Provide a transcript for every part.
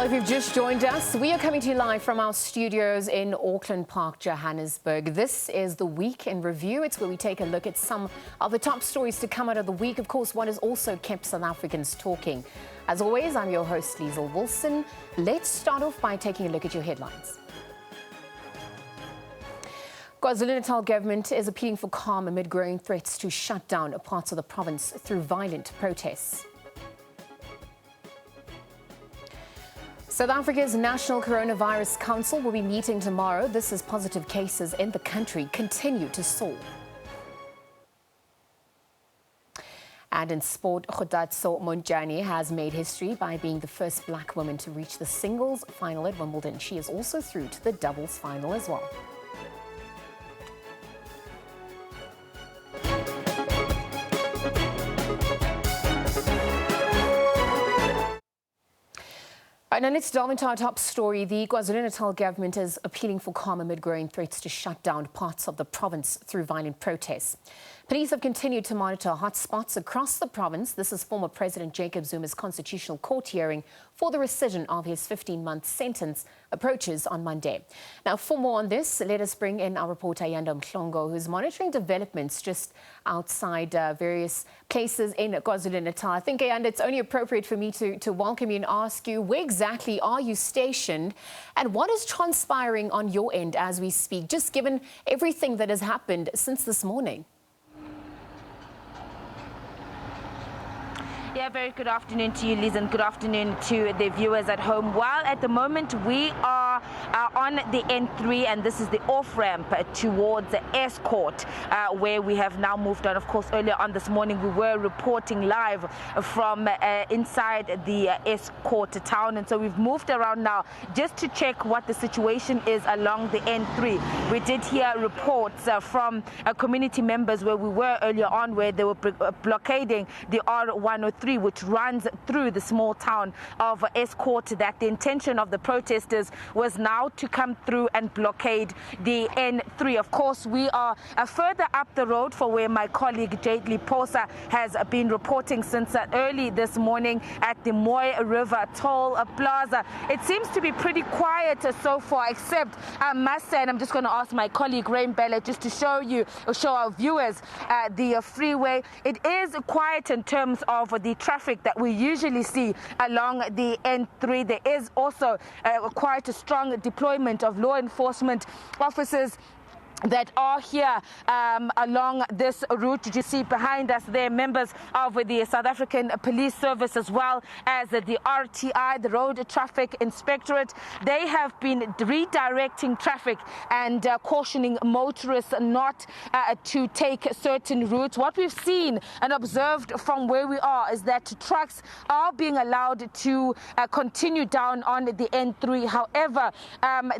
Well, if you've just joined us, we are coming to you live from our studios in Auckland Park, Johannesburg. This is the Week in Review. It's where we take a look at some of the top stories to come out of the week. Of course, what has also kept South Africans talking. As always, I'm your host, Liesl Wilson. Let's start off by taking a look at your headlines. KwaZulu-Natal government is appealing for calm amid growing threats to shut down parts of the province through violent protests. South Africa's National Coronavirus Council will be meeting tomorrow. This as positive cases in the country continue to soar. And in sport, Kgodatso Montjane has made history by being the first black woman to reach the singles final at Wimbledon. She is also through to the doubles final as well. Now let's delve into our top story. The KwaZulu-Natal government is appealing for calm amid growing threats to shut down parts of the province through violent protests. Police have continued to monitor hotspots across the province. This is former President Jacob Zuma's Constitutional Court hearing for the rescission of his 15-month sentence approaches on Monday. Now, for more on this, let us bring in our reporter Yanda Mhlongo, who's monitoring developments just outside various places in KwaZulu-Natal. I think, Yanda, it's only appropriate for me to welcome you and ask you, where exactly are you stationed and what is transpiring on your end as we speak, just given everything that has happened since this morning? Yeah, very good afternoon to you, Liz, and good afternoon to the viewers at home. Well, at the moment, we are on the N3, and this is the off-ramp towards the Escort, where we have now moved on. Of course, earlier on this morning, we were reporting live from inside the Escort town, and so we've moved around now just to check what the situation is along the N3. We did hear reports from community members where we were earlier on, where they were blockading the R103, which runs through the small town of Escort, that the intention of the protesters was now to come through and blockade the N3. Of course, we are further up the road for where my colleague Jadely Posa has been reporting since early this morning at the Moy River Toll Plaza. It seems to be pretty quiet so far, except I must say, and I'm just going to ask my colleague Rain Bella just to show our viewers the freeway. It is quiet in terms of the traffic that we usually see along the N3. There is also quite a strong deployment of law enforcement officers that are here along this route. You see behind us there members of the South African Police Service, as well as the RTI, the Road Traffic Inspectorate. They have been redirecting traffic and cautioning motorists not to take certain routes. What we've seen and observed from where we are is that trucks are being allowed to continue down on the N3. However,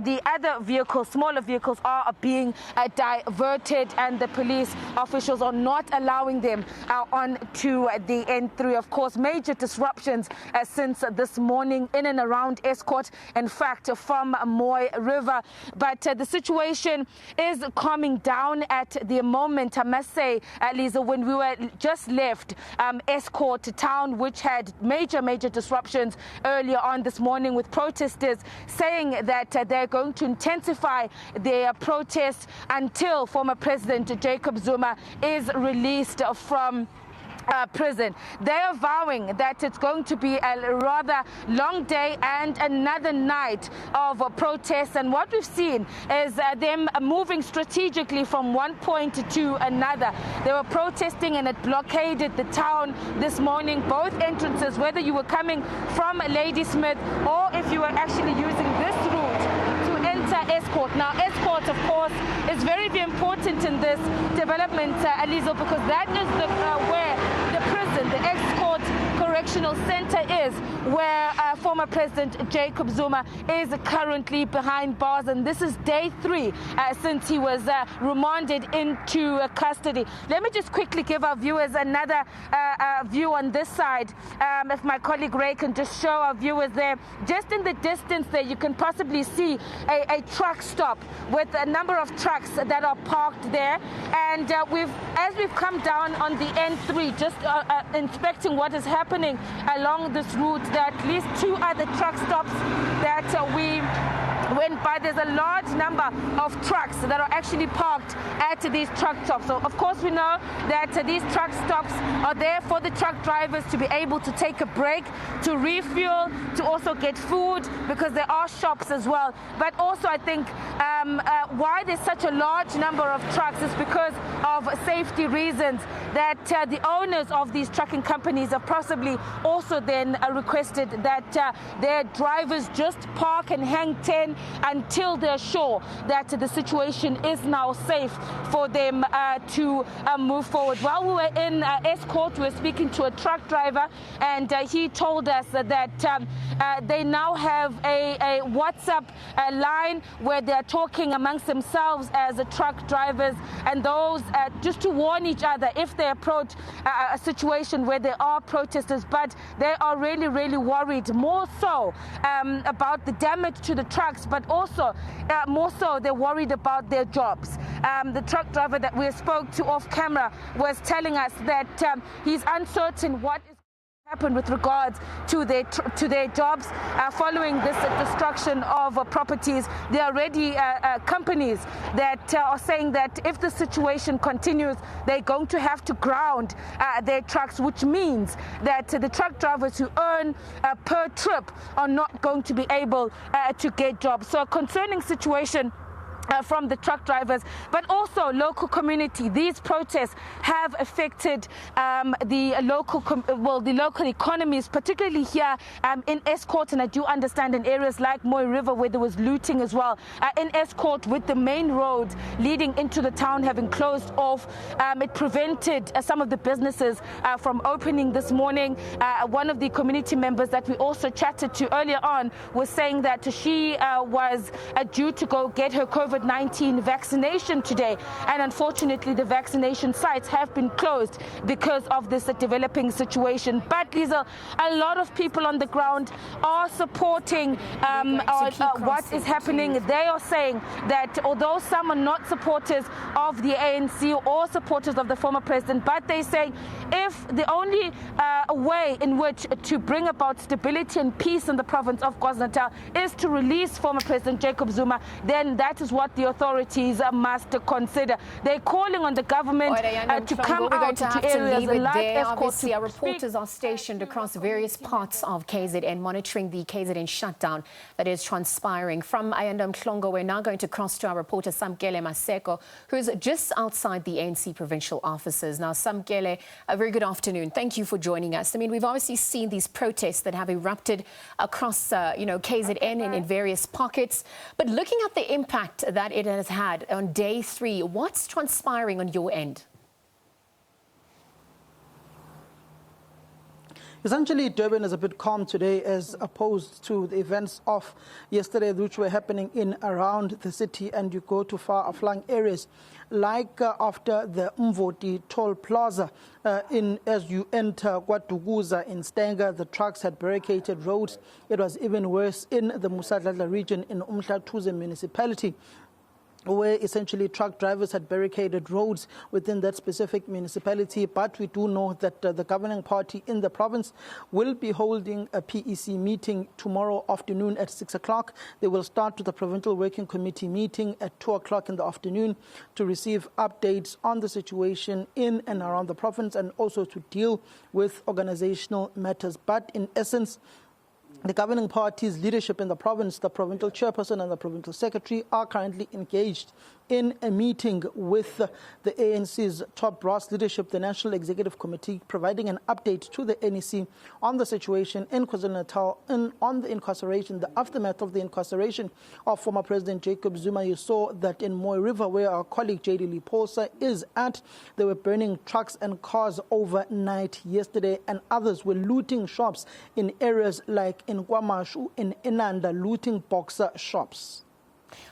the other vehicles, smaller vehicles, are being diverted, and the police officials are not allowing them on to the N3. Of course, major disruptions since this morning in and around Escort, in fact, from Moy River. But the situation is calming down at the moment. I must say, Lisa, when we were just left Escort town, which had major disruptions earlier on this morning, with protesters saying that they're going to intensify their protests until former President Jacob Zuma is released from prison. They are vowing that it's going to be a rather long day and another night of protests. And what we've seen is them moving strategically from one point to another. They were protesting and it blockaded the town this morning, both entrances, whether you were coming from Ladysmith or if you were actually using this route to enter Escort. Now, Escort, of course, is very important in this development, Alizo, because that is where the prison, the Escort Correctional Center is, where former President Jacob Zuma is currently behind bars, and this is day 3 since he was remanded into custody. Let me just quickly give our viewers another view on this side. If my colleague Ray can just show our viewers there, just in the distance there, you can possibly see a truck stop with a number of trucks that are parked there. And as we've come down on the N3, just inspecting what is happening along this route, there are at least 2 other truck stops that we went by. There's a large number of trucks that are actually parked at these truck stops. So of course we know that these truck stops are there for the truck drivers to be able to take a break, to refuel, to also get food, because there are shops as well. But also I think why there's such a large number of trucks is because of safety reasons, that the owners of these trucking companies have possibly also then requested that their drivers just park and hang 10 until they're sure that the situation is now safe for them to move forward. While we were in escort, we were speaking to a truck driver, and he told us that they now have a WhatsApp line where they're talking amongst themselves as truck drivers, and those just to warn each other if they approach a situation where there are protesters. But they are really, really worried, more so about the damage to the trucks, but also more so they're worried about their jobs. The truck driver that we spoke to off camera was telling us that he's uncertain what is happened with regards to their jobs following this destruction of properties. There are already companies that are saying that if the situation continues, they're going to have to ground their trucks, which means that the truck drivers who earn per trip are not going to be able to get jobs. So a concerning situation from the truck drivers, but also local community. These protests have affected the local economies, particularly here in Escort, and I do understand in areas like Moy River where there was looting as well. In Escort, with the main roads leading into the town having closed off, it prevented some of the businesses from opening this morning. One of the community members that we also chatted to earlier on was saying that she was due to go get her COVID-19 vaccination today, and unfortunately the vaccination sites have been closed because of this developing situation. But Liesl, a lot of people on the ground are supporting what is happening. They are saying that although some are not supporters of the ANC or supporters of the former president, but they say if the only way in which to bring about stability and peace in the province of KwaZulu-Natal is to release former President Jacob Zuma, then that is what the authorities must consider. They're calling on the government to come out to areas like Escort. Obviously, our reporters are stationed across various parts of KZN, monitoring the KZN shutdown that is transpiring. From Ayanda Mhlongo, we're now going to cross to our reporter Samkele Maseko, who's just outside the ANC provincial offices. Now, Samkele, a very good afternoon. Thank you for joining us. I mean, we've obviously seen these protests that have erupted across, KZN and in various pockets. But looking at the impact that it has had on day 3, what's transpiring on your end? Essentially, Durban is a bit calm today as opposed to the events of yesterday, which were happening in around the city, and you go to far-flung areas like after the Mvoti toll plaza as you enter KwaDukuza in Stanger, the trucks had barricaded roads. It was even worse in the Musadladla region in Umhlathuze municipality, where essentially truck drivers had barricaded roads within that specific municipality. But we do know that the governing party in the province will be holding a PEC meeting tomorrow afternoon at 6 o'clock. They will start with the Provincial Working Committee meeting at 2 o'clock in the afternoon to receive updates on the situation in and around the province and also to deal with organizational matters. But in essence, the governing party's leadership in the province, the provincial chairperson and the provincial secretary, are currently engaged in a meeting with the ANC's top brass leadership, the National Executive Committee, providing an update to the NEC on the situation in KwaZulu-Natal and on the incarceration, the aftermath of the incarceration of former President Jacob Zuma. You saw that in Moy River, where our colleague J.D. Liposa is at, they were burning trucks and cars overnight yesterday, and others were looting shops in areas like in Kwamashu, in Inanda, looting boxer shops.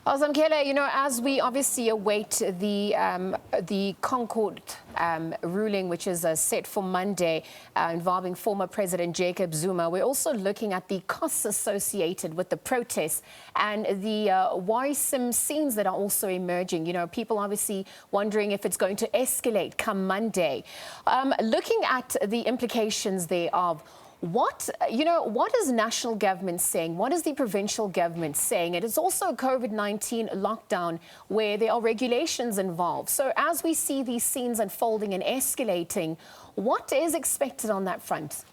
Samkele, as we obviously await the Concord ruling, which is set for Monday, involving former President Jacob Zuma, we're also looking at the costs associated with the protests and the worrisome scenes that are also emerging. People obviously wondering if it's going to escalate come Monday. Looking at the implications thereof, What is national government saying? What is the provincial government saying? It is also a COVID-19 lockdown where there are regulations involved. So as we see these scenes unfolding and escalating, what is expected on that front?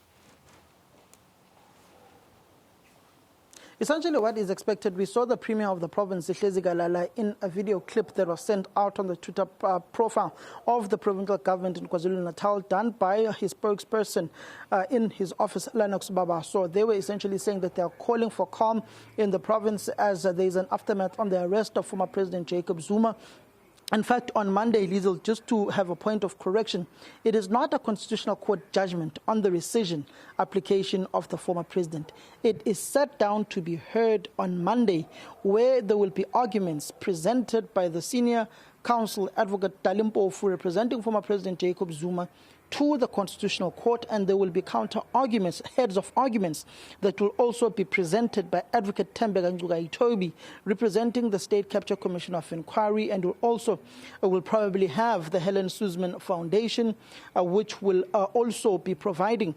Essentially what is expected, we saw the Premier of the province, Gala, in a video clip that was sent out on the Twitter profile of the provincial government in KwaZulu-Natal, done by his spokesperson in his office, Lennox Baba. So they were essentially saying that they are calling for calm in the province as there is an aftermath on the arrest of former President Jacob Zuma. In fact, on Monday, Liesl, just to have a point of correction, it is not a constitutional court judgment on the rescission application of the former president. It is set down to be heard on Monday, where there will be arguments presented by the senior counsel, Advocate Dalimpofu, representing former President Jacob Zuma, to the Constitutional Court, and there will be counter-arguments, heads of arguments, that will also be presented by Advocate Tembeka Ngcukaitobi, representing the State Capture Commission of Inquiry, and will probably have the Helen Suzman Foundation, which will also be providing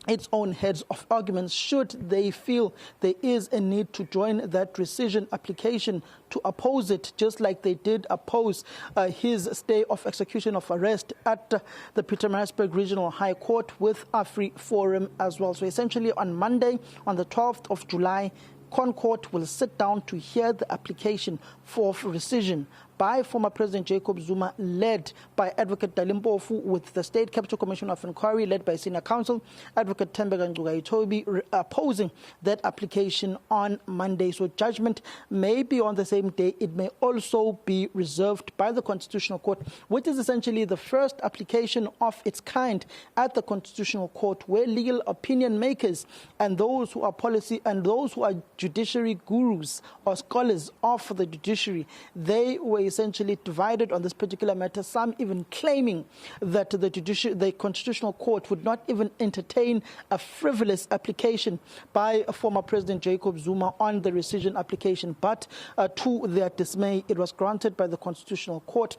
its own heads of arguments should they feel there is a need to join that rescission application to oppose it, just like they did oppose his stay of execution of arrest at the Pietermaritzburg Regional High Court with AFRI Forum as well. So essentially on Monday, on the 12th of July, ConCourt will sit down to hear the application for rescission by former President Jacob Zuma, led by Advocate Dalimpofu, with the State Capture Commission of Inquiry, led by Senior Counsel Advocate Tembeka Ngcukaitobi, opposing that application on Monday. So judgment may be on the same day. It may also be reserved by the Constitutional Court, which is essentially the first application of its kind at the Constitutional Court, where legal opinion makers and those who are policy and those who are judiciary gurus or scholars of the judiciary, they were essentially divided on this particular matter, some even claiming that the Constitutional Court would not even entertain a frivolous application by former President Jacob Zuma on the rescission application. But to their dismay, it was granted by the Constitutional Court.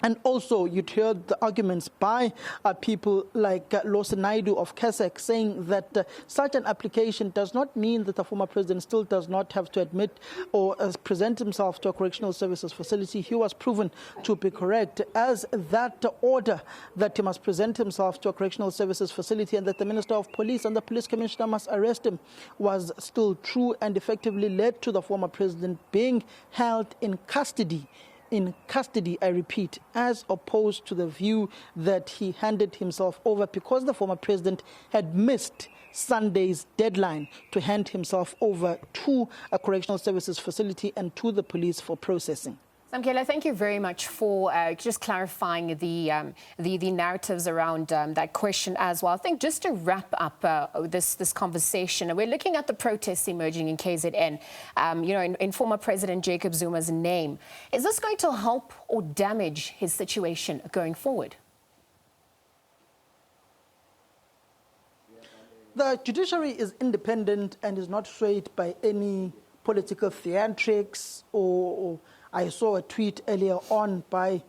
And also, you'd heard the arguments by people like Lawson Naidu of KESEC saying that such an application does not mean that the former president still does not have to admit or present himself to a correctional services facility. He was proven to be correct, as that order that he must present himself to a correctional services facility and that the Minister of Police and the Police Commissioner must arrest him was still true, and effectively led to the former president being held in custody. I repeat, as opposed to the view that he handed himself over because the former president had missed Sunday's deadline to hand himself over to a correctional services facility and to the police for processing. Samkela, thank you very much for just clarifying the narratives around that question as well. I think just to wrap up this conversation, we're looking at the protests emerging in KZN, in former President Jacob Zuma's name. Is this going to help or damage his situation going forward? The judiciary is independent and is not swayed by any political theatrics or I saw a tweet earlier on by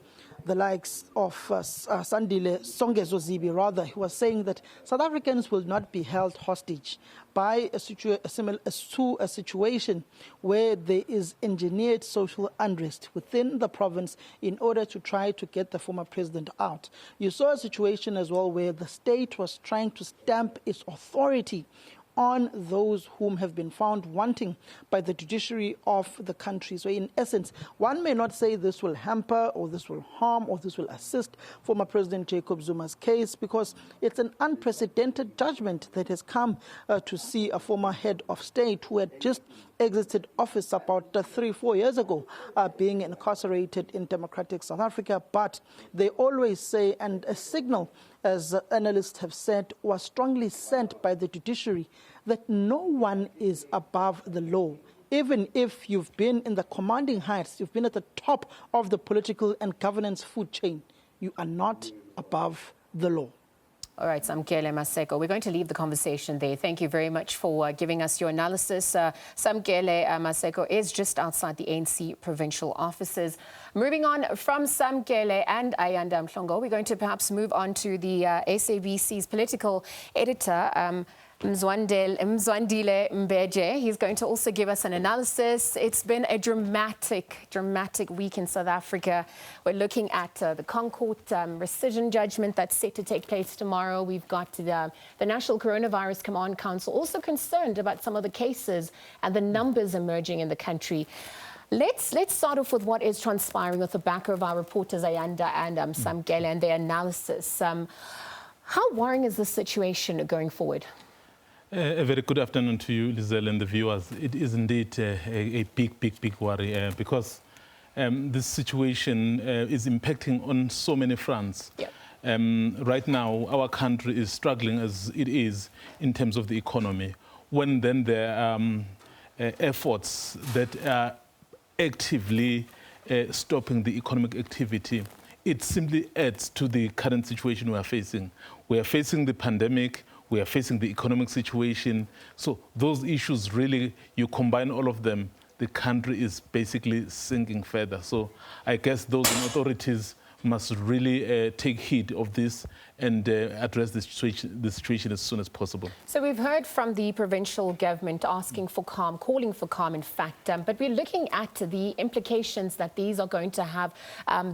the likes of Sandile Songezo Zibi, rather, who was saying that South Africans will not be held hostage by a situation where there is engineered social unrest within the province in order to try to get the former president out. You saw a situation as well where the state was trying to stamp its authority on those whom have been found wanting by the judiciary of the country. So in essence, one may not say this will hamper or this will harm or this will assist former President Jacob Zuma's case, because it's an unprecedented judgment that has come to see a former head of state who had just exited office about 3-4 years ago, being incarcerated in democratic South Africa. But they always say, and a signal, as analysts have said, was strongly sent by the judiciary, that no one is above the law. Even if you've been in the commanding heights, you've been at the top of the political and governance food chain, you are not above the law. All right, Samkele Maseko, we're going to leave the conversation there. Thank you very much for giving us your analysis. Samkele Maseko is just outside the ANC provincial offices. Moving on from Samkele and Ayanda Mhlongo, we're going to perhaps move on to the SABC's political editor, Mzwandile Mbeje. He's going to also give us an analysis. It's been a dramatic week in South Africa. We're looking at the Concourt rescission judgment that's set to take place tomorrow. We've got the National Coronavirus Command Council also concerned about some of the cases and the numbers emerging in the country. Let's start off with what is transpiring with the back of our reporters Ayanda and Samkele and their analysis. How worrying is the situation going forward? A very good afternoon to you, Lizelle, and the viewers. It is indeed a big worry because this situation is impacting on so many fronts. Yep. Right now, our country is struggling as it is in terms of the economy. When then there are efforts that are actively stopping the economic activity, it simply adds to the current situation we are facing. We are facing the pandemic. We are facing the economic situation. So those issues really, you combine all of them, the country is basically sinking further. So I guess those in authorities must really take heed of this and address the situation as soon as possible. So we've heard from the provincial government asking for calm, calling for calm, in fact, but we're looking at the implications that these are going to have,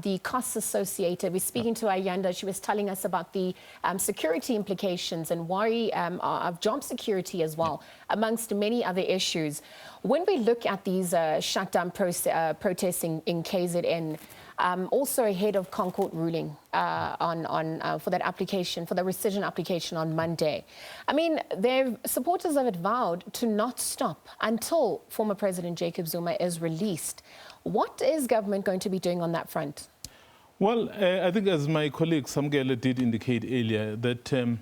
the costs associated. We're speaking to Ayanda. She was telling us about the security implications and worry of job security as well, amongst many other issues. When we look at these shutdown protests in KZN, also ahead of Concourt ruling for that application, for the rescission application on Monday. I mean, their supporters have vowed to not stop until former President Jacob Zuma is released. What is government going to be doing on that front? Well, I think as my colleague Samkele did indicate earlier, that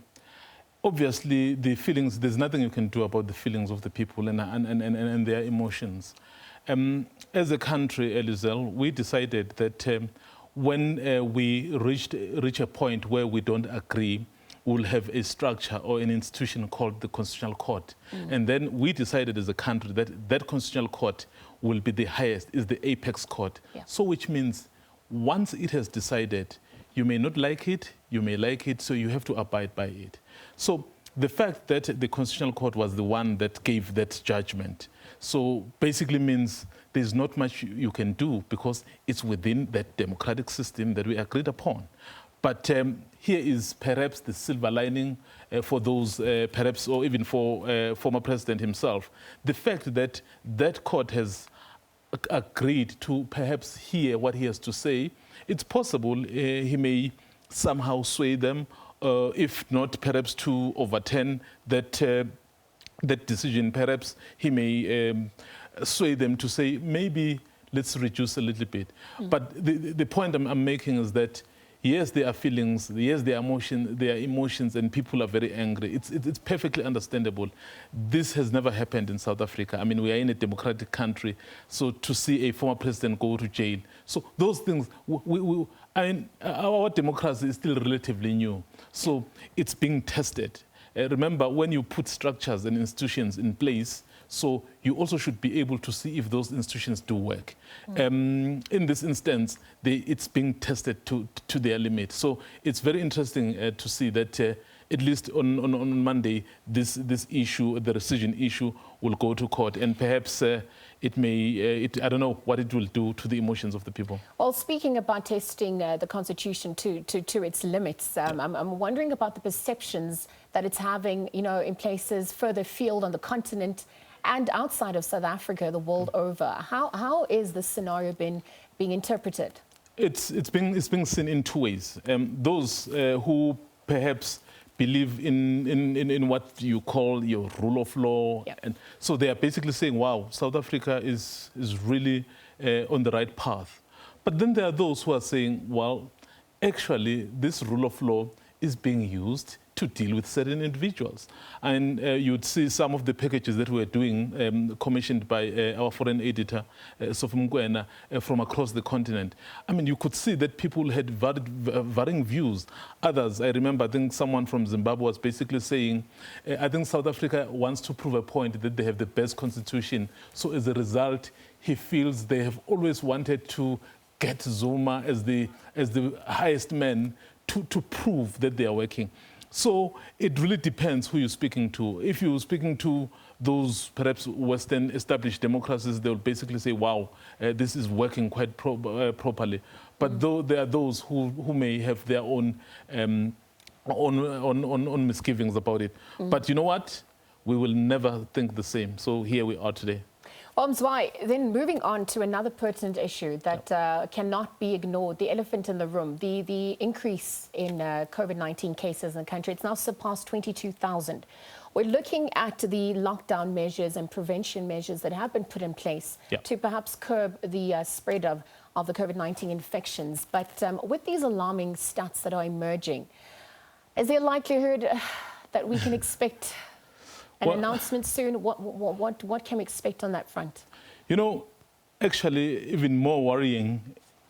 obviously the feelings, there's nothing you can do about the feelings of the people and their emotions. As a country, Lizelle, we decided that when we reach a point where we don't agree, we'll have a structure or an institution called the Constitutional Court. And then we decided as a country that that Constitutional Court will be the highest, is the apex court. Yeah. So which means once it has decided, you may not like it, you may like it, so you have to abide by it. So the fact that the Constitutional Court was the one that gave that judgment, so basically means there's not much you can do because it's within that democratic system that we agreed upon. But here is perhaps the silver lining for those, perhaps, or even for former president himself. The fact that that court has agreed to perhaps hear what he has to say, it's possible he may somehow sway them, if not perhaps to overturn that decision. Perhaps he may sway them to say, maybe let's reduce a little bit. But the point I'm making is that, yes, there are feelings, yes, there are emotions, and people are very angry. It's perfectly understandable. This has never happened in South Africa. I mean, we are in a democratic country, so to see a former president go to jail. So those things, I mean, our democracy is still relatively new, so it's being tested. Remember, when you put structures and institutions in place, so you also should be able to see if those institutions do work. In this instance, it's being tested to their limit. So it's very interesting to see that at least on Monday, this issue, the rescission issue, will go to court, and perhaps it may, I don't know what it will do to the emotions of the people. Well, speaking about testing the Constitution to its limits, I'm wondering about the perceptions that it's having, you know, in places further afield on the continent and outside of South Africa, the world over. How is this scenario being interpreted? It's being seen in two ways. Those who perhaps believe in what you call your rule of law. Yep. And so they are basically saying, wow, South Africa is really on the right path. But then there are those who are saying, well, actually, this rule of law is being used to to deal with certain individuals. And you'd see some of the packages that we're doing, commissioned by our foreign editor, Sophie Mkwena, from across the continent. I mean, you could see that people had varying views. Others, I remember, I think someone from Zimbabwe was basically saying, I think South Africa wants to prove a point that they have the best constitution. So as a result, he feels they have always wanted to get Zuma as the highest man to prove that they are working. So it really depends who you're speaking to. If you're speaking to those perhaps Western established democracies, they'll basically say, wow, this is working quite properly. But though there are those who may have their own misgivings about it. But you know what? We will never think the same. So here we are today. Mzwai, then moving on to another pertinent issue that cannot be ignored, the elephant in the room, the increase in COVID-19 cases in the country. It's now surpassed 22,000. We're looking at the lockdown measures and prevention measures that have been put in place to perhaps curb the spread of the COVID-19 infections. But with these alarming stats that are emerging, is there a likelihood that we can expect an announcement soon? What can we expect on that front? You know, actually, even more worrying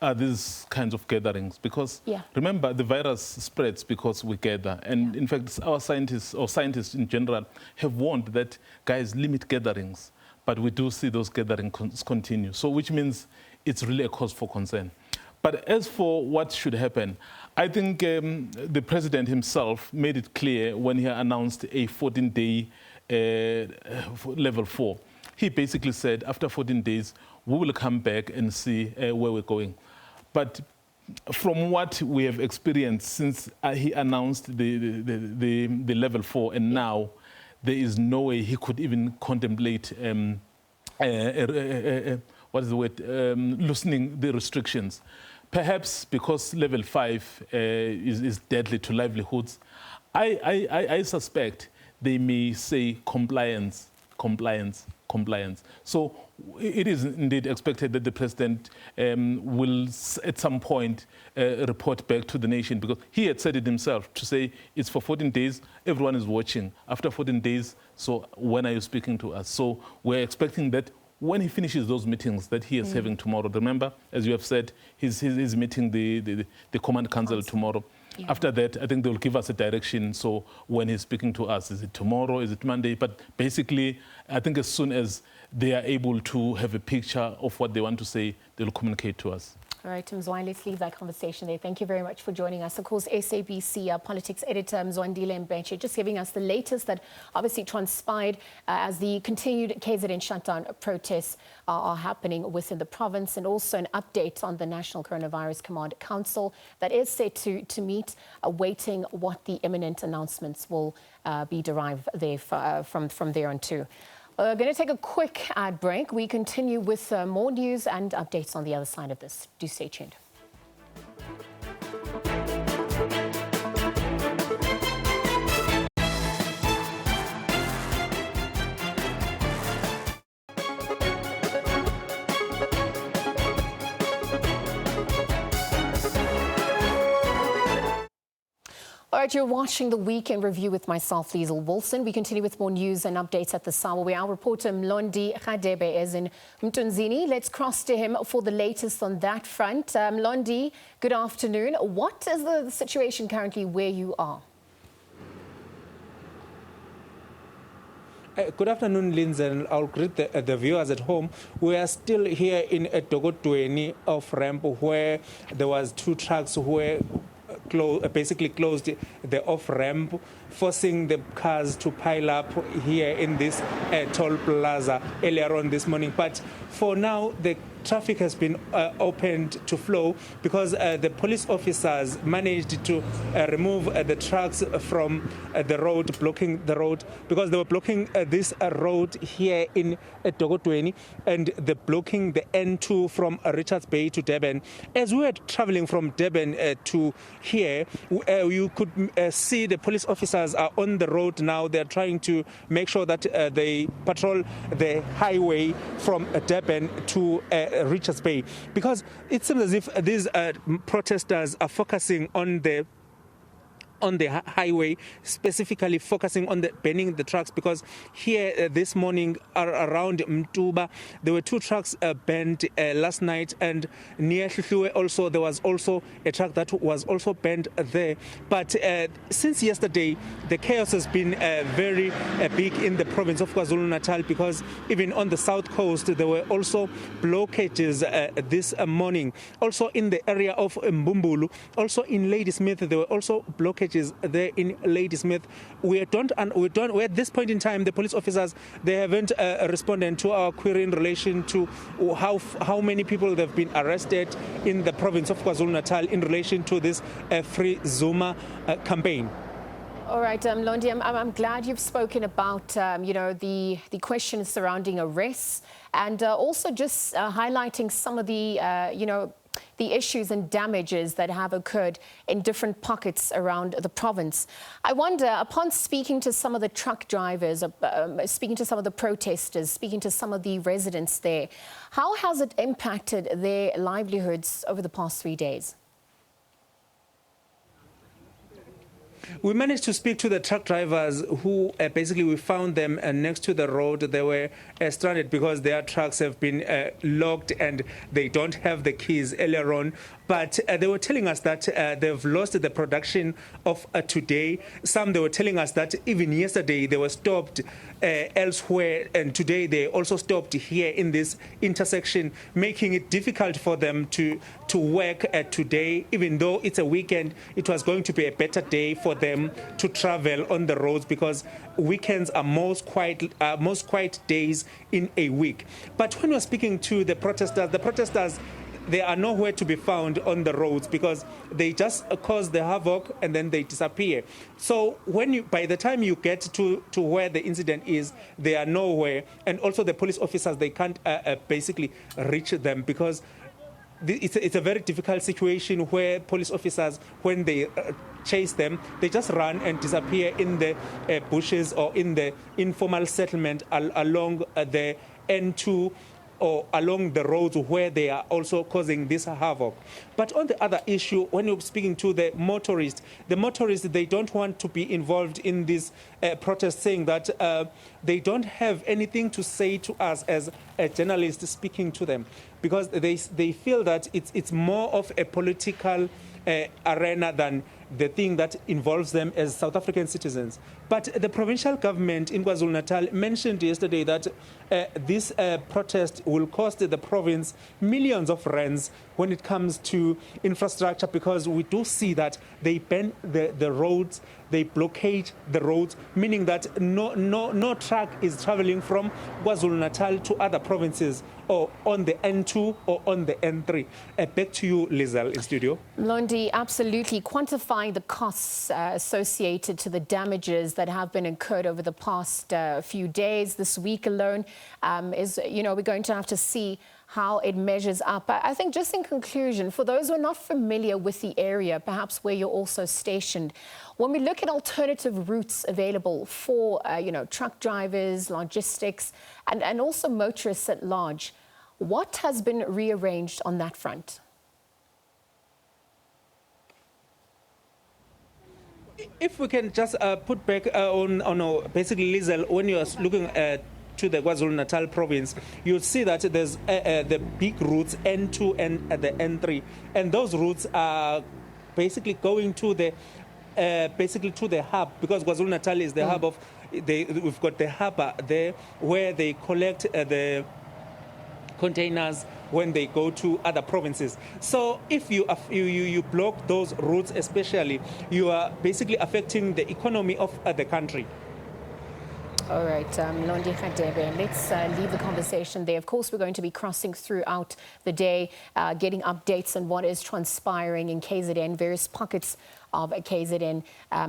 are these kinds of gatherings because, remember, the virus spreads because we gather. And in fact, our scientists, or scientists in general, have warned that, guys, limit gatherings. But we do see those gatherings continue. So which means it's really a cause for concern. But as for what should happen, I think the president himself made it clear when he announced a 14-day level 4. He basically said after 14 days, we will come back and see where we're going. But from what we have experienced since he announced the level 4 and now, there is no way he could even contemplate what is the word? Loosening the restrictions. Perhaps because level 5 is deadly to livelihoods. I suspect they may say compliance. So it is indeed expected that the president will at some point report back to the nation, because he had said it himself to say it's for 14 days, everyone is watching. After 14 days, so when are you speaking to us? So we're expecting that when he finishes those meetings that he is having tomorrow, remember, as you have said, he's meeting the Command Council tomorrow. Yeah. After that, I think they'll give us a direction. So when he's speaking to us, is it tomorrow, is it Monday? But basically, I think as soon as they are able to have a picture of what they want to say, they'll communicate to us. All right, Mzwai, let's leave that conversation there. Thank you very much for joining us. Of course, SABC politics editor Mzwandile Mbeche just giving us the latest that obviously transpired as the continued KZN Shantan protests are happening within the province, and also an update on the National Coronavirus Command Council that is set to meet, awaiting what the imminent announcements will be derived there from there on too. We're going to take a quick ad break. We continue with more news and updates on the other side of this. Do stay tuned. All right, you're watching the Weekend Review with myself, Liesl Wilson. We continue with more news and updates at the Sawa, where our reporter Mlondi Khadebe is in Mtunzini. Let's cross to him for the latest on that front. Mlondi, good afternoon. What is the situation currently where you are? Good afternoon, Lindsay, and I'll greet the viewers at home. We are still here in Dogotweni off-ramp, where there was 2 trucks where basically closed the off-ramp, forcing the cars to pile up here in this toll plaza earlier on this morning. But for now, the traffic has been opened to flow because the police officers managed to remove the trucks from the road, blocking the road, because they were blocking this road here in Dogotweni, and they're blocking the N2 from Richards Bay to Durban. As we were traveling from Durban to here, you could see the police officers are on the road now. They're trying to make sure that they patrol the highway from Durban to Richards Bay, because it seems as if these protesters are focusing on the on the highway, specifically focusing on the banning the trucks, because here this morning around Mtuba, there were 2 trucks banned last night, and near Hluhluwe also there was also a truck that was also banned there. But since yesterday, the chaos has been very big in the province of KwaZulu-Natal, because even on the south coast there were also blockages this morning. Also in the area of Mbumbulu, also in Ladysmith, there were also blockages there in Ladysmith. We at this point in time, the police officers, they haven't responded to our query in relation to how many people they've been arrested in the province of KwaZulu-Natal in relation to this Free Zuma campaign. All right, Londi, I'm glad you've spoken about, the questions surrounding arrests, and also just highlighting some of the, the issues and damages that have occurred in different pockets around the province. I wonder, upon speaking to some of the truck drivers, speaking to some of the protesters, speaking to some of the residents there, how has it impacted their livelihoods over the past 3 days? We managed to speak to the truck drivers who basically we found them next to the road. They were stranded because their trucks have been locked and they don't have the keys earlier on. But they were telling us that they've lost the production of today. Some, they were telling us that even yesterday they were stopped elsewhere, and today they also stopped here in this intersection, making it difficult for them to work today. Even though it's a weekend, it was going to be a better day for them to travel on the roads, because weekends are most quiet days in a week. But when we're speaking to the protesters, they are nowhere to be found on the roads, because they just cause the havoc and then they disappear. So by the time you get to where the incident is, they are nowhere. And also the police officers, they can't basically reach them, because it's a very difficult situation where police officers, when they chase them, they just run and disappear in the bushes or in the informal settlement along the N2 or along the roads where they are also causing this havoc. But on the other issue, when you're speaking to the motorists, they don't want to be involved in this protest, saying that they don't have anything to say to us as a journalist speaking to them, because they feel that it's more of a political arena than the thing that involves them as South African citizens. But the provincial government in KwaZulu-Natal mentioned yesterday that this protest will cost the province millions of rands when it comes to infrastructure, because we do see that they ban the roads, they blockade the roads, meaning that no truck is traveling from KwaZulu-Natal to other provinces or on the N2 or on the N3. Back to you, Lizelle, in studio. Londi, absolutely. Quantifying the costs associated to the damages that have been incurred over the past few days, this week alone, is, we're going to have to see how it measures up. I think just in conclusion, for those who are not familiar with the area, perhaps where you're also stationed, when we look at alternative routes available for, truck drivers, logistics, and also motorists at large, what has been rearranged on that front? If we can just put back on basically, Lizelle, when you're looking at to the KwaZulu-Natal province, you'll see that there's the big routes N2 and the N3, and those routes are basically going to the hub, because KwaZulu-Natal is the hub of. We've got the harbor there where they collect the containers when they go to other provinces. So if you block those routes, especially, you are basically affecting the economy of the country. All right, Londi Khadebe, let's leave the conversation there. Of course, we're going to be crossing throughout the day, getting updates on what is transpiring in KZN, various pockets of KZN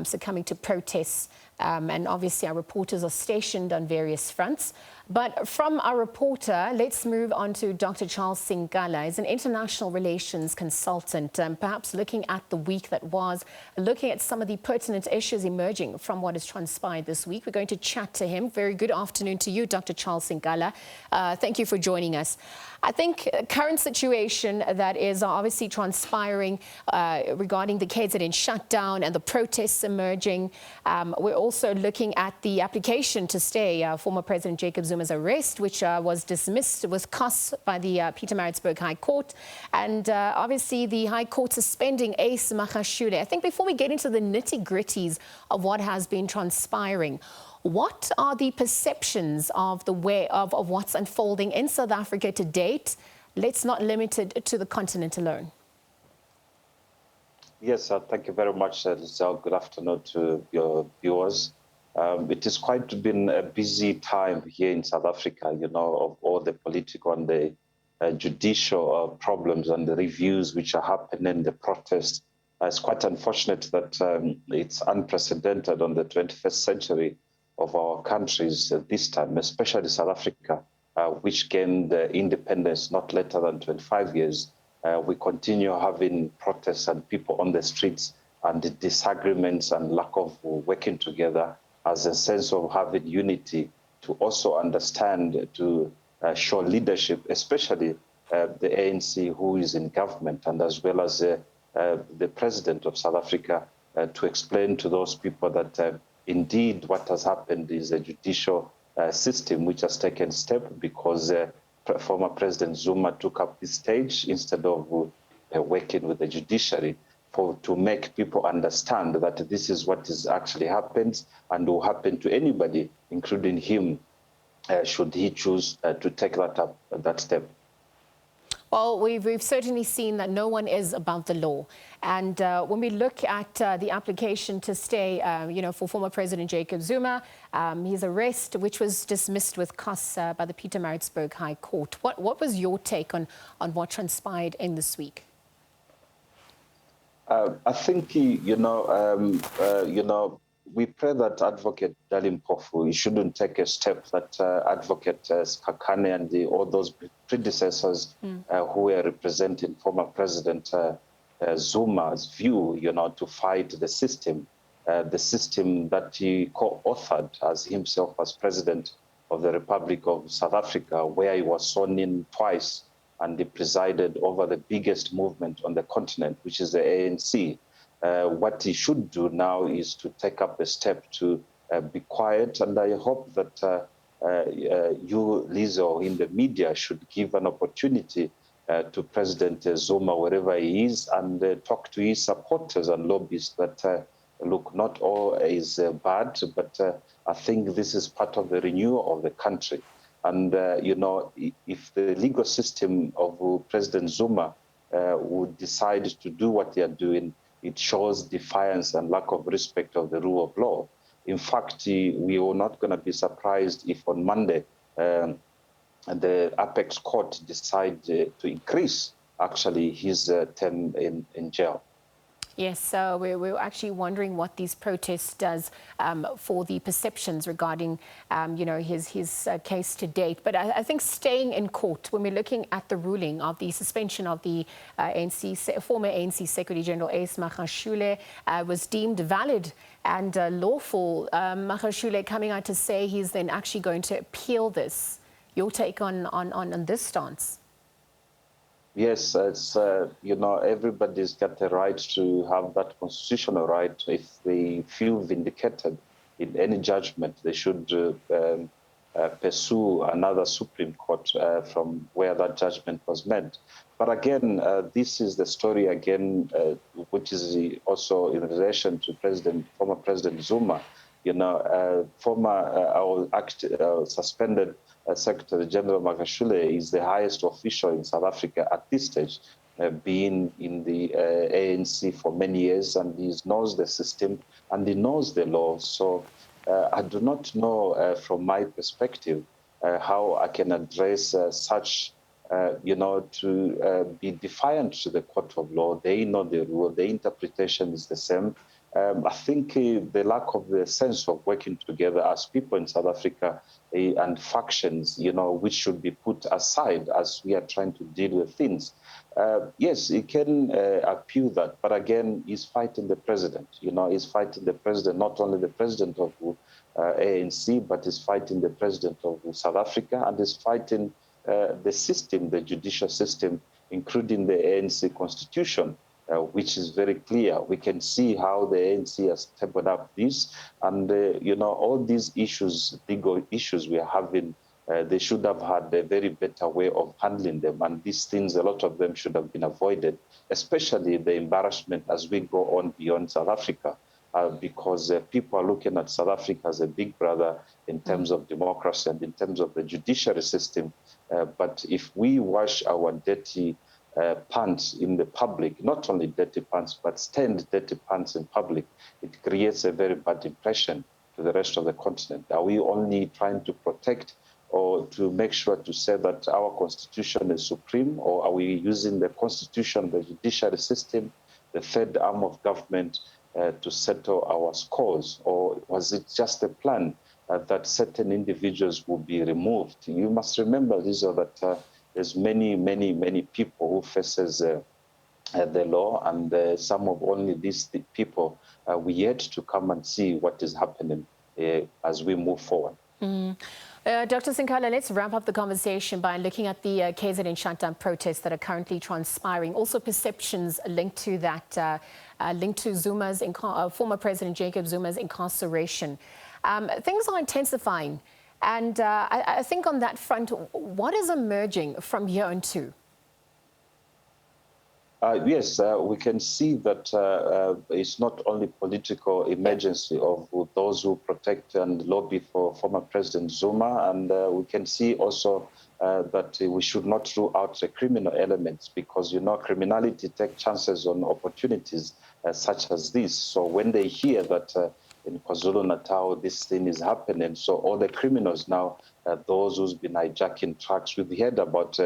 succumbing to protests. And obviously, our reporters are stationed on various fronts. But from our reporter, let's move on to Dr. Charles Singh. He's an international relations consultant, perhaps looking at the week that was, looking at some of the pertinent issues emerging from what has transpired this week. We're going to chat to him. Very good afternoon to you, Dr. Charles Singh. Thank you for joining us. I think current situation that is obviously transpiring regarding the KZN shutdown and the protests emerging. We're also looking at the application to stay former President Jacob Zuma's arrest, which was dismissed with cause by the Pietermaritzburg High Court. And obviously the High Court suspending Ace Magashule. I think before we get into the nitty-gritties of what has been transpiring, what are the perceptions of the way of what's unfolding in South Africa to date? Let's not limit it to the continent alone. Yes, thank you very much, Lizelle. Good afternoon to your viewers. It has quite been a busy time here in South Africa, of all the political and the judicial problems and the reviews which are happening, the protests. It's quite unfortunate that it's unprecedented on the 21st century of our countries this time, especially South Africa, which gained independence not later than 25 years. We continue having protests and people on the streets and the disagreements and lack of working together as a sense of having unity to also understand, to show leadership, especially the ANC who is in government, and as well as the president of South Africa, to explain to those people that indeed what has happened is a judicial system which has taken step because former President Zuma took up the stage instead of working with the judiciary to make people understand that this is what is actually happens and will happen to anybody, including him, should he choose to take that step. Well, we've certainly seen that no one is above the law. And when we look at the application to stay, for former President Jacob Zuma, his arrest, which was dismissed with cause by the Pietermaritzburg High Court. What was your take on what transpired in this week? I think, we pray that Advocate Dalim Pofu shouldn't take a step that Advocate Skakane and all those predecessors who were representing former President Zuma's view, to fight the system that he co-authored as himself as President of the Republic of South Africa, where he was sworn in twice and he presided over the biggest movement on the continent, which is the ANC. What he should do now is to take up a step to be quiet. And I hope that you, Lizzo, in the media should give an opportunity to President Zuma, wherever he is, and talk to his supporters and lobbyists that, look, not all is bad, but I think this is part of the renewal of the country. And, if the legal system of President Zuma would decide to do what they are doing, it shows defiance and lack of respect of the rule of law. In fact, we are not going to be surprised if on Monday the Apex Court decide to increase actually his term in jail. Yes, we're actually wondering what these protests does for the perceptions regarding, his case to date. But I think staying in court, when we're looking at the ruling of the suspension of the former ANC Secretary General Ace Magashule was deemed valid and lawful. Magashule coming out to say he's then actually going to appeal this. Your take on this stance? Yes, it's, everybody's got the right to have that constitutional right. If they feel vindicated in any judgment, they should pursue another Supreme Court from where that judgment was made. But again, this is the story again, which is also in relation to former President Zuma. Suspended Secretary General Magashule is the highest official in South Africa at this stage, being in the ANC for many years, and he knows the system and he knows the law. So I do not know, from my perspective, how I can address such, to be defiant to the court of law. They know the rule, the interpretation is the same. I think the lack of the sense of working together as people in South Africa and factions, which should be put aside as we are trying to deal with things. Yes, it can appeal that, but again, he's fighting the president. He's fighting the president, not only the president of ANC, but he's fighting the president of South Africa, and he's fighting the system, the judicial system, including the ANC constitution. Which is very clear. We can see how the ANC has tabled up this, and all these issues, legal issues we are having, they should have had a very better way of handling them, and these things, a lot of them should have been avoided, especially the embarrassment as we go on beyond South Africa, because people are looking at South Africa as a big brother in terms of democracy and in terms of the judiciary system. But if we wash our dirty pants in the public, not only dirty pants, but stand dirty pants in public, it creates a very bad impression to the rest of the continent. Are we only trying to protect or to make sure to say that our constitution is supreme, or are we using the constitution, the judiciary system, the third arm of government to settle our scores? Or was it just a plan that certain individuals will be removed? You must remember, Lisa, that there's many people who faces the law, and some of only these people we yet to come and see what is happening as we move forward. Dr. Sinkala, let's wrap up the conversation by looking at the KZN Shantan protests that are currently transpiring. Also, perceptions linked to that, linked to Zuma's former President Jacob Zuma's incarceration. Things are intensifying. And I think on that front, what is emerging from here on to? Yes, we can see that it's not only political emergency of those who protect and lobby for former President Zuma, and we can see also that we should not rule out the criminal elements, because, criminality takes chances on opportunities such as this. So when they hear that in KwaZulu-Natal, this thing is happening. So all the criminals now, those who's been hijacking trucks, we've heard about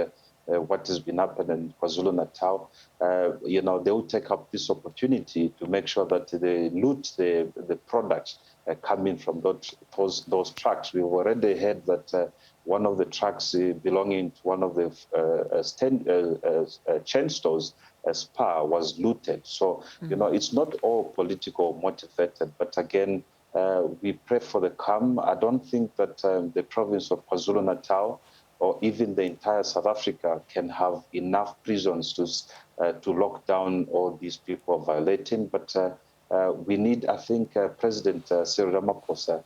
what has been happening in KwaZulu-Natal. They will take up this opportunity to make sure that they loot the products coming from those trucks. We've already heard that one of the trucks belonging to one of the chain stores, Spa, was looted. So, it's not all political motivated, but again, we pray for the calm. I don't think that the province of KwaZulu-Natal or even the entire South Africa can have enough prisons to lock down all these people violating. But we need, I think, President Cyril Ramaphosa,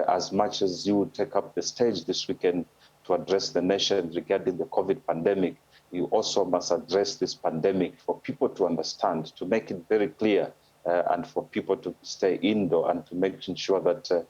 as much as you take up the stage this weekend to address the nation regarding the COVID pandemic, you also must address this pandemic for people to understand, to make it very clear, and for people to stay indoor and to make sure that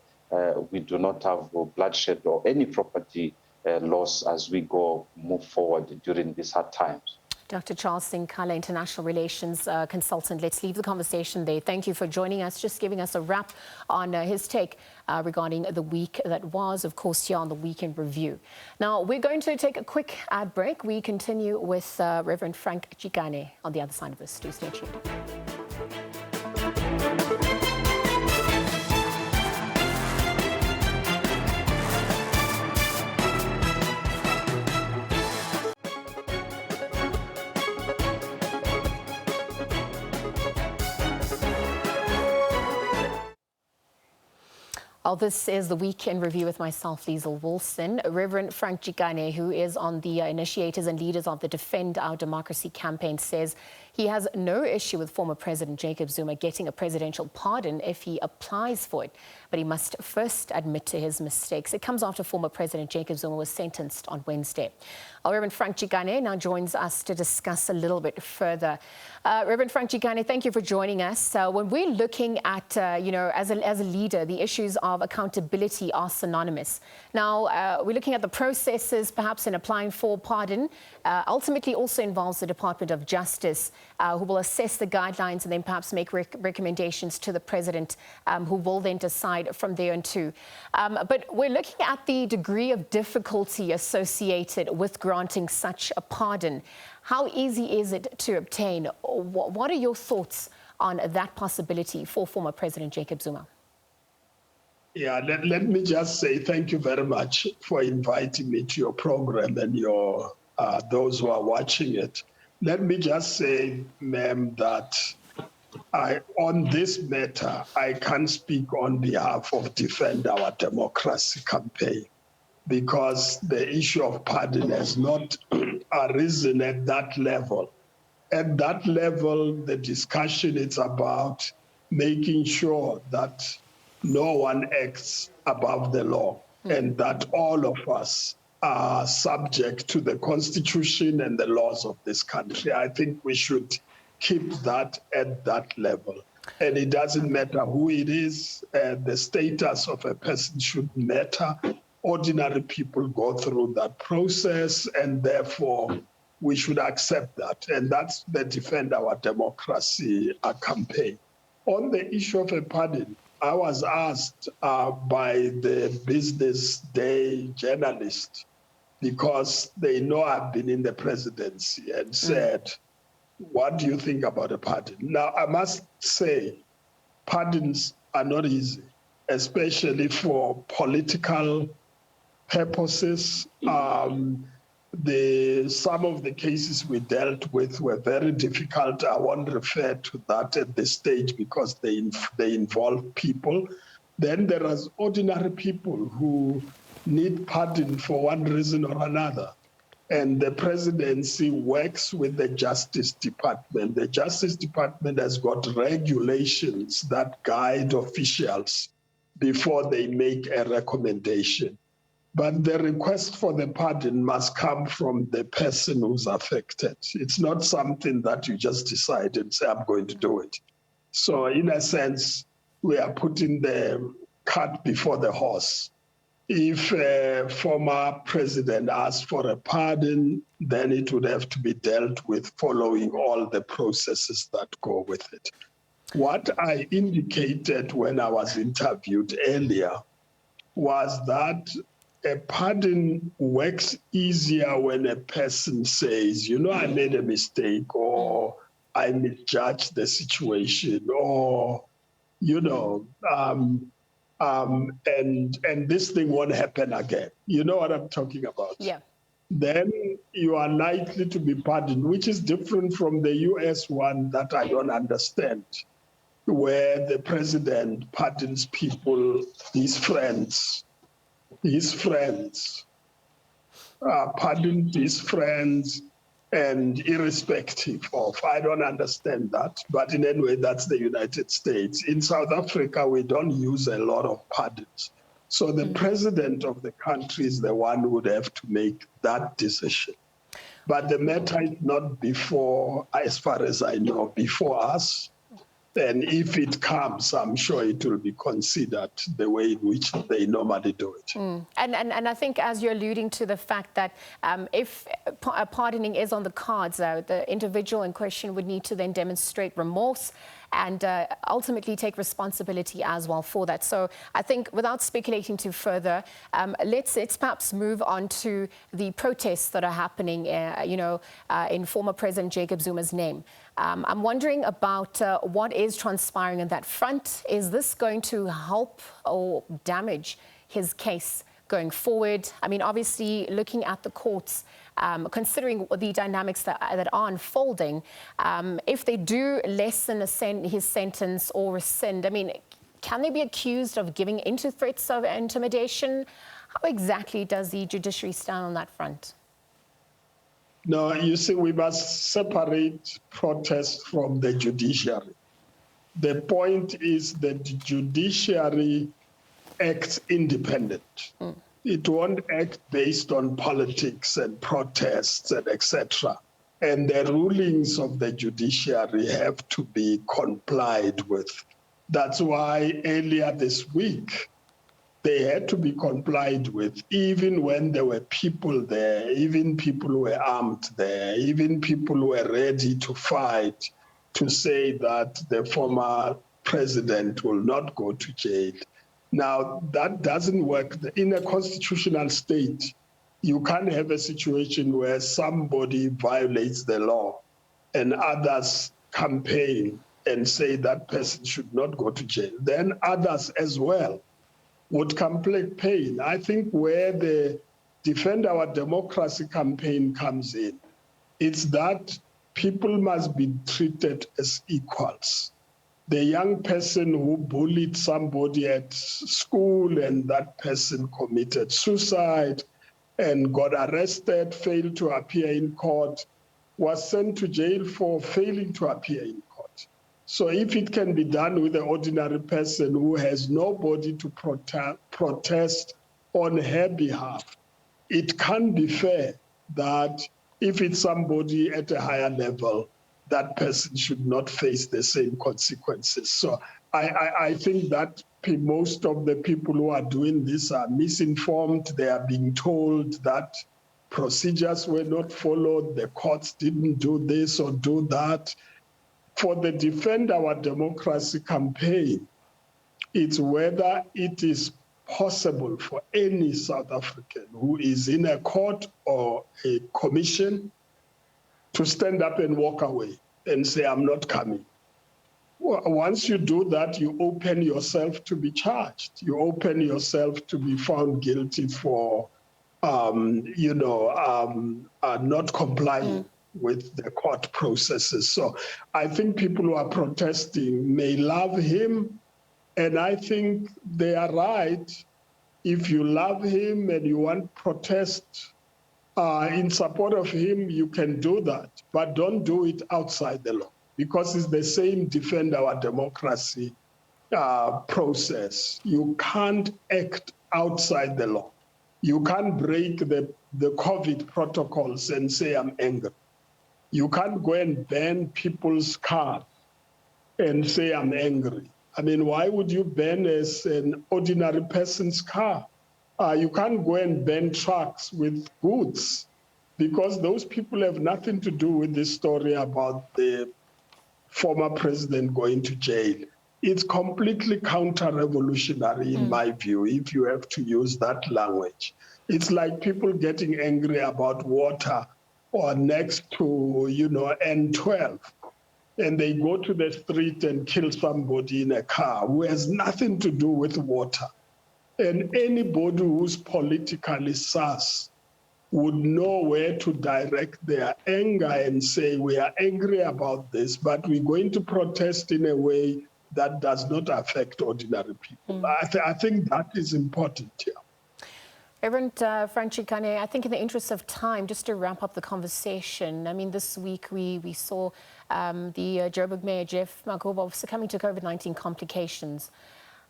we do not have bloodshed or any property loss as we move forward during these hard times. Dr. Charles Singh, International Relations Consultant. Let's leave the conversation there. Thank you for joining us, just giving us a wrap on his take regarding the week that was, of course, here on the Weekend Review. Now, we're going to take a quick ad break. We continue with Reverend Frank Chikane on the other side of this. Do stay tuned. This is the Week in Review with myself, Liesl Wilson. Reverend Frank Chikane, who is on the initiators and leaders of the Defend Our Democracy campaign, says he has no issue with former President Jacob Zuma getting a presidential pardon if he applies for it, but he must first admit to his mistakes. It comes after former President Jacob Zuma was sentenced on Wednesday. Reverend Frank Chikane now joins us to discuss a little bit further. Reverend Frank Chikane, thank you for joining us. When we're looking at, as a leader, the issues of accountability are synonymous. Now, we're looking at the processes, perhaps in applying for pardon. Ultimately also involves the Department of Justice, who will assess the guidelines and then perhaps make recommendations to the president, who will then decide from there on too. But we're looking at the degree of difficulty associated with granting such a pardon. How easy is it to obtain? What are your thoughts on that possibility for former President Jacob Zuma? Yeah, let me just say thank you very much for inviting me to your program and your those who are watching it. Let me just say, ma'am, that on this matter, I can't speak on behalf of Defend Our Democracy campaign, because the issue of pardon has not arisen at that level. At that level, the discussion is about making sure that no one acts above the law and that all of us are subject to the Constitution and the laws of this country. I think we should keep that at that level. And it doesn't matter who it is, the status of a person shouldn't matter. Ordinary people go through that process, and therefore we should accept that. And that's the Defend Our Democracy campaign. On the issue of a pardon, I was asked by the Business Day journalist, because they know I've been in the presidency, and said, what do you think about a pardon? Now, I must say, pardons are not easy, especially for political purposes. Some of the cases we dealt with were very difficult. I won't refer to that at this stage because they involve people. Then there are ordinary people who need pardon for one reason or another. And the presidency works with the Justice Department. The Justice Department has got regulations that guide officials before they make a recommendation. But the request for the pardon must come from the person who's affected. It's not something that you just decide and say, I'm going to do it. So in a sense, we are putting the cart before the horse. If a former president asks for a pardon, then it would have to be dealt with following all the processes that go with it. What I indicated when I was interviewed earlier was that a pardon works easier when a person says, you know, I made a mistake, or I misjudged the situation, or, you know, and this thing won't happen again. You know what I'm talking about? Yeah. Then you are likely to be pardoned, which is different from the US one that I don't understand, where the president pardons people, his friends, pardoned his friends, and irrespective of, I don't understand that. But in any way, that's the United States. In South Africa, we don't use a lot of pardons. So the president of the country is the one who would have to make that decision. But the matter is not before, as far as I know, before us. And if it comes, I'm sure it will be considered the way in which they normally do it. And I think, as you're alluding to the fact that if pardoning is on the cards, the individual in question would need to then demonstrate remorse and ultimately take responsibility as well for that. So I think, without speculating too further, let's perhaps move on to the protests that are happening, in former President Jacob Zuma's name. I'm wondering about what is transpiring on that front. Is this going to help or damage his case going forward? I mean, obviously, looking at the courts, considering the dynamics that are unfolding, if they do lessen his sentence or rescind, I mean, can they be accused of giving into threats of intimidation? How exactly does the judiciary stand on that front? No, you see, we must separate protests from the judiciary. The point is that the judiciary acts independent. It won't act based on politics and protests and etc. And the rulings of the judiciary have to be complied with. That's why earlier this week, they had to be complied with, even when there were people there, even people who were armed there, even people who were ready to fight to say that the former president will not go to jail. Now, that doesn't work. In a constitutional state, you can't have a situation where somebody violates the law and others campaign and say that person should not go to jail, then others as well would campaign. I think where the Defend Our Democracy campaign comes in, it's that people must be treated as equals. The young person who bullied somebody at school and that person committed suicide and got arrested, failed to appear in court, was sent to jail for failing to appear in court. So if it can be done with an ordinary person who has nobody to protest on her behalf, it can be fair that if it's somebody at a higher level, that person should not face the same consequences. So I think that most of the people who are doing this are misinformed. They are being told that procedures were not followed, the courts didn't do this or do that. For the Defend Our Democracy campaign, it's whether it is possible for any South African who is in a court or a commission to stand up and walk away and say, I'm not coming. Well, once you do that, you open yourself to be charged. You open yourself to be found guilty for, not complying with the court processes. So I think people who are protesting may love him, and I think they are right. If you love him and you want protest in support of him, you can do that, but don't do it outside the law, because it's the same Defend Our Democracy process. You can't act outside the law. You can't break the COVID protocols and say, I'm angry. You can't go and ban people's cars and say, I'm angry. I mean, why would you ban an ordinary person's car? You can't go and ban trucks with goods, because those people have nothing to do with this story about the former president going to jail. It's completely counter-revolutionary in my view, if you have to use that language. It's like people getting angry about water or next to, N12, and they go to the street and kill somebody in a car who has nothing to do with water. And anybody who's politically sus would know where to direct their anger and say, we are angry about this, but we're going to protest in a way that does not affect ordinary people. I think that is important here. Reverend Franchikane, I think in the interest of time, just to wrap up the conversation, I mean, this week we saw the Joburg Mayor, Jeff Magoba, succumbing to COVID-19 complications.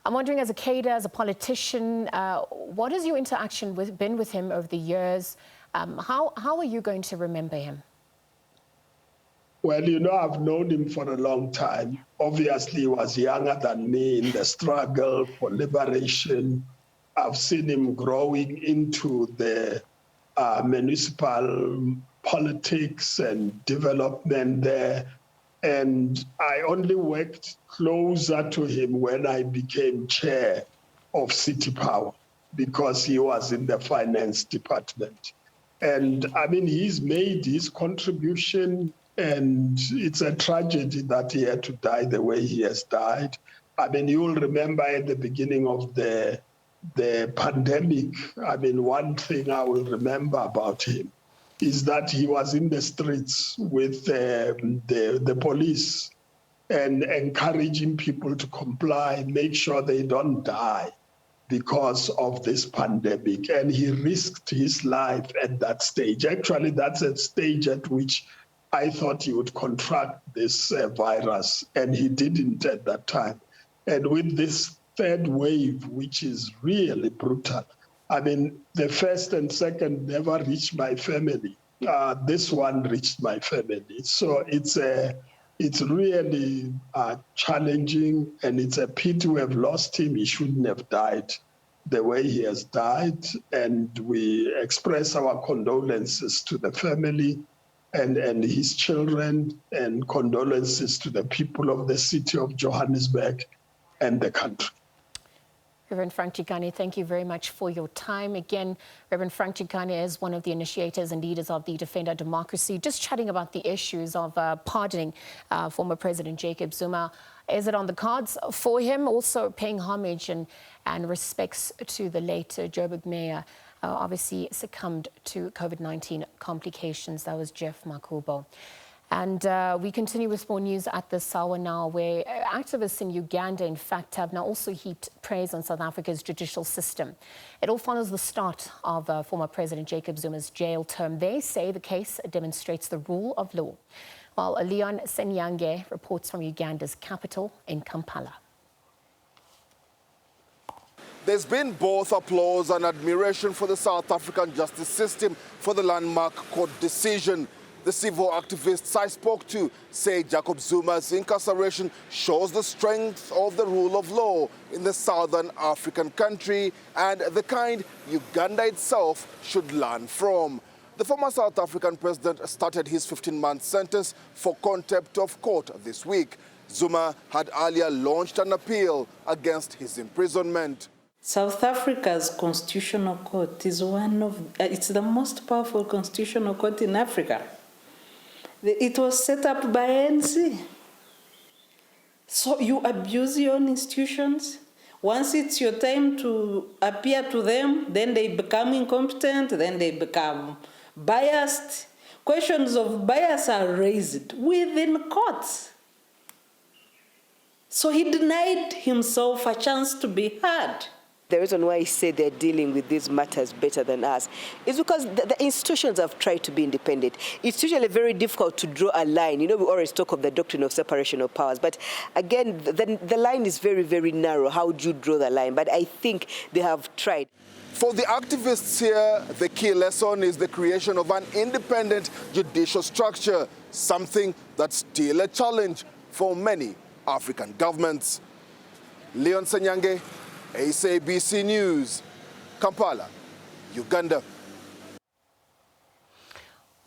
I'm wondering, as a cadre, as a politician, what has your interaction been with him over the years? How are you going to remember him? Well, I've known him for a long time. Obviously, he was younger than me in the struggle for liberation. I've seen him growing into the municipal politics and development there. And I only worked closer to him when I became chair of City Power, because he was in the finance department. And I mean, he's made his contribution, and it's a tragedy that he had to die the way he has died. I mean, you'll remember at the beginning of the pandemic, I mean, one thing I will remember about him is that he was in the streets with the police and encouraging people to comply, make sure they don't die because of this pandemic. And he risked his life at that stage. Actually, that's a stage at which I thought he would contract this virus, and he didn't at that time. And with this third wave, which is really brutal, I mean, the first and second never reached my family. This one reached my family. So it's really challenging, and it's a pity we have lost him. He shouldn't have died the way he has died. And we express our condolences to the family and his children, and condolences to the people of the city of Johannesburg and the country. Reverend Frank Chikane, thank you very much for your time. Again, Reverend Frank Chikane is one of the initiators and leaders of the Defender Democracy. Just chatting about the issues of pardoning former President Jacob Zuma. Is it on the cards for him? Also paying homage and respects to the late Joburg mayor, obviously succumbed to COVID-19 complications. That was Jeff Makubo. And we continue with more news at this hour now, where activists in Uganda, in fact, have now also heaped praise on South Africa's judicial system. It all follows the start of former President Jacob Zuma's jail term. They say the case demonstrates the rule of law. While Leon Senyange reports from Uganda's capital in Kampala. There's been both applause and admiration for the South African justice system for the landmark court decision. The civil activists I spoke to say Jacob Zuma's incarceration shows the strength of the rule of law in the southern African country and the kind Uganda itself should learn from. The former South African president started his 15-month sentence for contempt of court this week. Zuma had earlier launched an appeal against his imprisonment. South Africa's constitutional court is it's the most powerful constitutional court in Africa. It was set up by ANC. So you abuse your own institutions. Once it's your time to appear to them, then they become incompetent, then they become biased. Questions of bias are raised within courts. So he denied himself a chance to be heard. The reason why I say they're dealing with these matters better than us is because the institutions have tried to be independent. It's usually very difficult to draw a line. You know, we always talk of the doctrine of separation of powers, but again, the line is very, very narrow. How would you draw the line? But I think they have tried. For the activists here, the key lesson is the creation of an independent judicial structure, something that's still a challenge for many African governments. Leon Senyange, SABC News, Kampala, Uganda.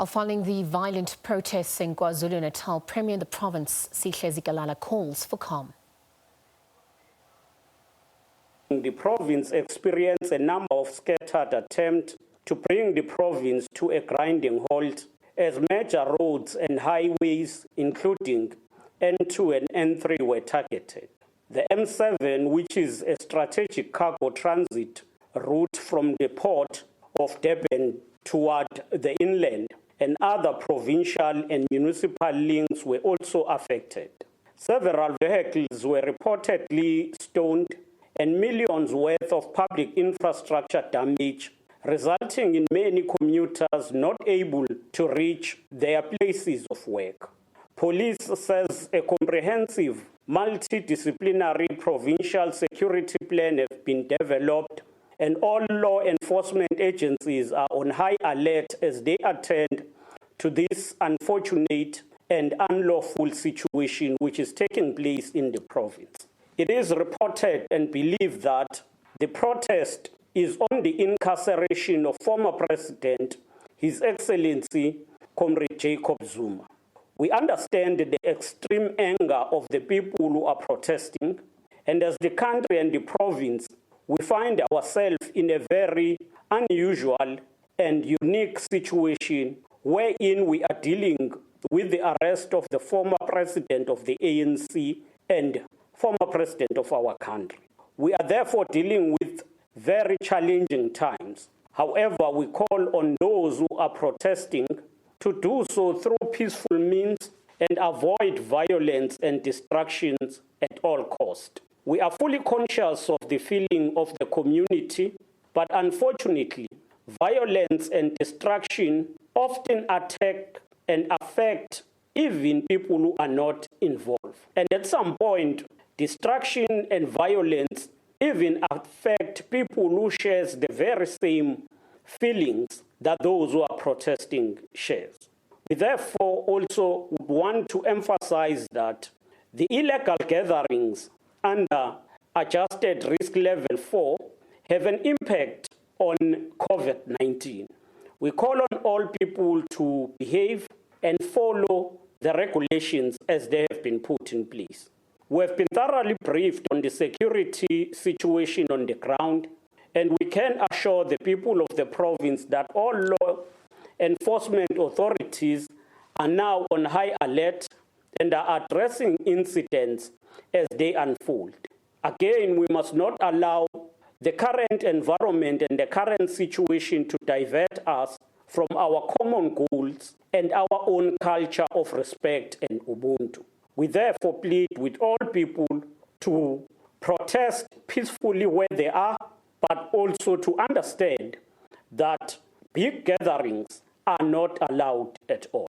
Following the violent protests in KwaZulu-Natal, Premier in the province, Gala, calls for calm. The province experienced a number of scattered attempts to bring the province to a grinding halt as major roads and highways, including N2 and N3, were targeted. The M7, which is a strategic cargo transit route from the port of Durban toward the inland, and other provincial and municipal links were also affected. Several vehicles were reportedly stoned and millions worth of public infrastructure damage, resulting in many commuters not able to reach their places of work. Police says a comprehensive multidisciplinary provincial security plan have been developed, and all law enforcement agencies are on high alert as they attend to this unfortunate and unlawful situation which is taking place in the province. It is reported and believed that the protest is on the incarceration of former President, His Excellency, Comrade Jacob Zuma. We understand the extreme anger of the people who are protesting, and as the country and the province, we find ourselves in a very unusual and unique situation wherein we are dealing with the arrest of the former president of the ANC and former president of our country. We are therefore dealing with very challenging times. However, we call on those who are protesting to do so through peaceful means and avoid violence and distractions at all costs. We are fully conscious of the feeling of the community, but unfortunately, violence and distraction often attack and affect even people who are not involved. And at some point, distraction and violence even affect people who share the very same feelings that those who are protesting share. We therefore also want to emphasize that the illegal gatherings under adjusted risk level 4 have an impact on COVID-19. We call on all people to behave and follow the regulations as they have been put in place. We have been thoroughly briefed on the security situation on the ground, and we can assure the people of the province that all law enforcement authorities are now on high alert and are addressing incidents as they unfold. Again, we must not allow the current environment and the current situation to divert us from our common goals and our own culture of respect and Ubuntu. We therefore plead with all people to protest peacefully where they are, but also to understand that big gatherings are not allowed at all.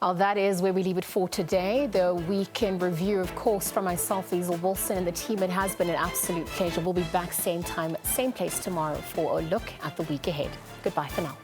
Well, that is where we leave it for today. The weekend review, of course, from myself, Liesl Wilson, and the team. It has been an absolute pleasure. We'll be back same time, same place tomorrow for a look at the week ahead. Goodbye for now.